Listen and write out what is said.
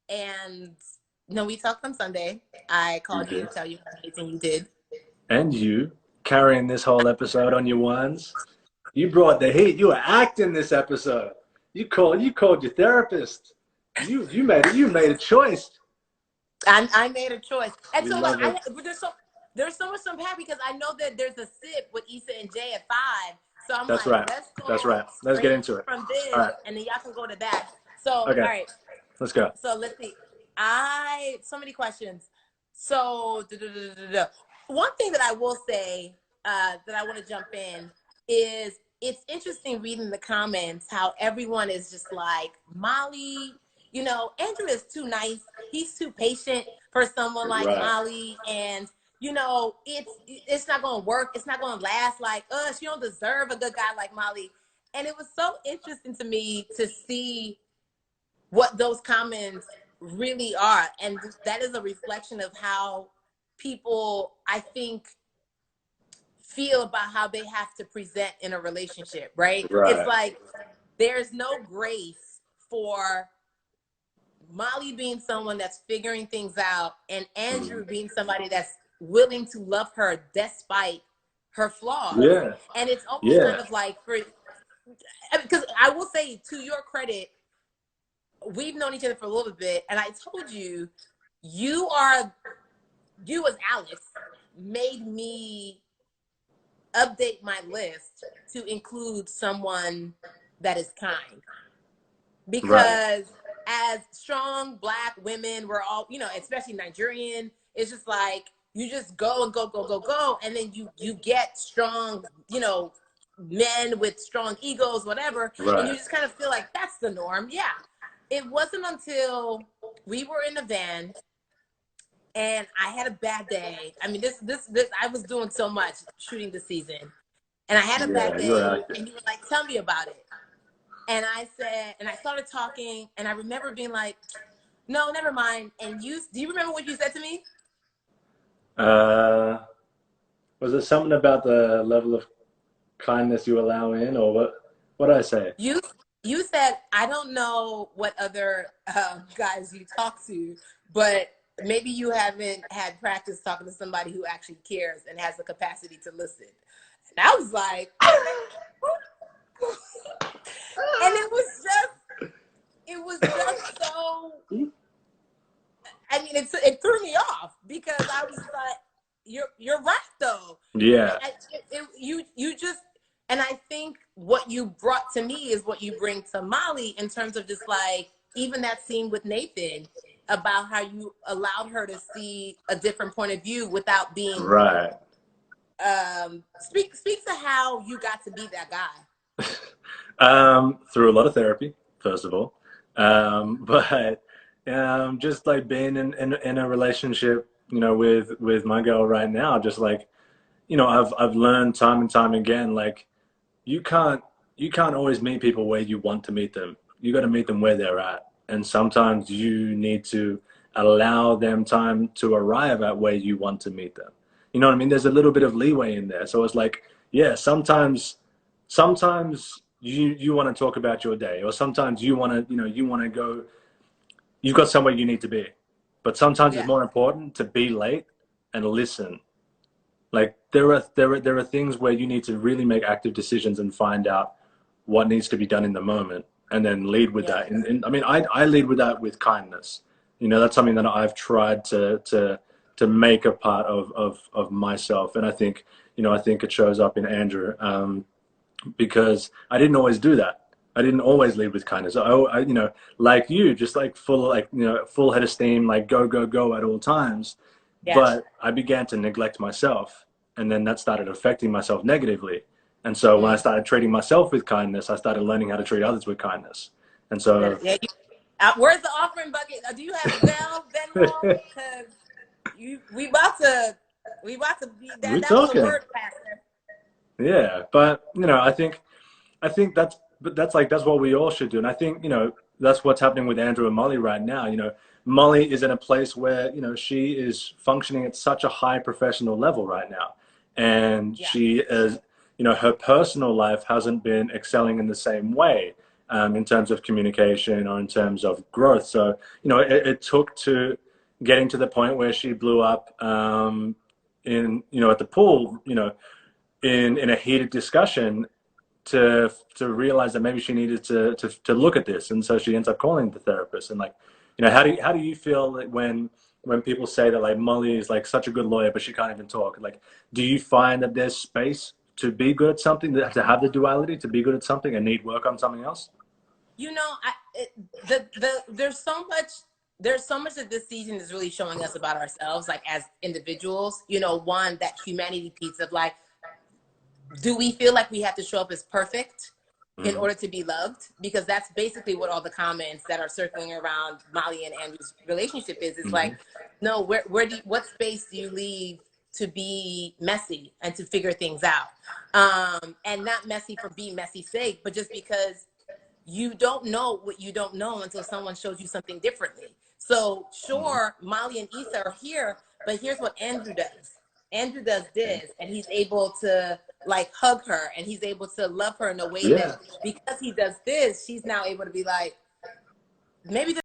And no, we talked on Sunday. I You called you to did. tell you how amazing you did. And you carrying this whole episode on your ones. You brought the heat. You were acting this episode. You called your therapist. You made a choice. I made a choice, and We so like love it. but there's so much I'm happy because I know that there's a sip with Issa and Jay at 5. So I'm That's like, right. let's That's go right. Let's get straight into it. from All this, right. and then y'all can go to that. So all Okay. right, Let's go. so let's see. I so many questions. So one thing that I will say that I want to jump in is it's interesting reading the comments how everyone is just like Molly. Andrew is too nice. He's too patient for someone like Right. Molly, and it's not going to work. It's not going to last. Like, she don't deserve a good guy like Molly. And it was so interesting to me to see what those comments really are. And that is a reflection of how people, I think, feel about how they have to present in a relationship, right? It's Right. like there's no grace for Molly being someone that's figuring things out and Andrew being somebody that's willing to love her despite her flaws. Yeah. And it's almost kind Yeah. of like, because I will say, to your credit, we've known each other for a little bit, and I told you, you as Alex made me update my list to include someone that is kind, Right. because as strong Black women, we're all, especially Nigerian, it's just like you just go and go, go, go, go, and then you get strong, men with strong egos, whatever, and you Right. just kind of feel like that's the norm. Yeah. It wasn't until we were in the van and I had a bad day. I mean, this I was doing so much shooting the season, and I had a bad Yeah. You're day, active. and you were like, "Tell me about it." And I said, and I started talking, and I remember being like, "No, never mind." And do you remember what you said to me? Uh, was it something about the level of kindness you allow in, or what? What did I say? You you said, "I don't know what other guys you talk to, but maybe you haven't had practice talking to somebody who actually cares and has the capacity to listen." And I was like, and it was just so. I mean, it threw me off because I was like, "You're right though." Yeah. You just, and I think what you brought to me is what you bring to Molly in terms of just like even that scene with Nathan about how you allowed her to see a different point of view without being Right. speak to how you got to be that guy. Through a lot of therapy, first of all, but just like being in a relationship, with my girl right now, just like, I've learned time and time again, like you can't you can't always meet people where you want to meet them. You got to meet them where they're at, and sometimes you need to allow them time to arrive at where you want to meet them. You know what I mean? There's a little bit of leeway in there. So it's like, yeah, sometimes you want to talk about your day, or sometimes you want to go. You've got somewhere you need to be, but sometimes it's Yeah, more important to be late and listen. Like there are things where you need to really make active decisions and find out what needs to be done in the moment, and then lead with yeah, that. And I mean, I lead with that with kindness. That's something that I've tried to make a part of myself, and I think it shows up in Andrew, because I didn't always do that. I didn't always lead with kindness. Like you, just like full head of steam, like go go go at all times. yeah, But I began to neglect myself, and then that started affecting myself negatively. And so when I mm, started treating myself with kindness, I started learning how to treat others with kindness. And yeah. so Yeah. Where's the offering bucket? Do you have Zelle, Venmo? Because we about to be that. we're That was a talking, word, Pastor. yeah. But I think that's what we all should do. And I think, that's what's happening with Andrew and Molly right now. Molly is in a place where, she is functioning at such a high professional level right now. And Yeah, she is, her personal life hasn't been excelling in the same way. in terms of communication or in terms of growth. So, you know, it took to getting to the point where she blew up you know, at the pool, you know, in a heated discussion to realize that maybe she needed to look at this, and so she ends up calling the therapist. And like, you know, how do you feel like when people say that like Molly is like such a good lawyer but she can't even talk? Like, do you find that there's space to be good at something, to have the duality, to be good at something and need work on something else? You know, there's so much that this season is really showing us about ourselves, like as individuals. You know, one, that humanity piece of like, do we feel like we have to show up as perfect in Mm-hmm. order to be loved? Because that's basically what all the comments that are circling around Molly and Andrew's relationship is. It's like, Mm-hmm. no, what space do you leave to be messy and to figure things out? And not messy for being messy's sake, but just because you don't know what you don't know until someone shows you something differently. So Mm-hmm. sure, Molly and Issa are here, but here's what Andrew does. Andrew does this, and he's able to like hug her, and he's able to love her in a way that Yeah. because he does this, she's now able to be like, maybe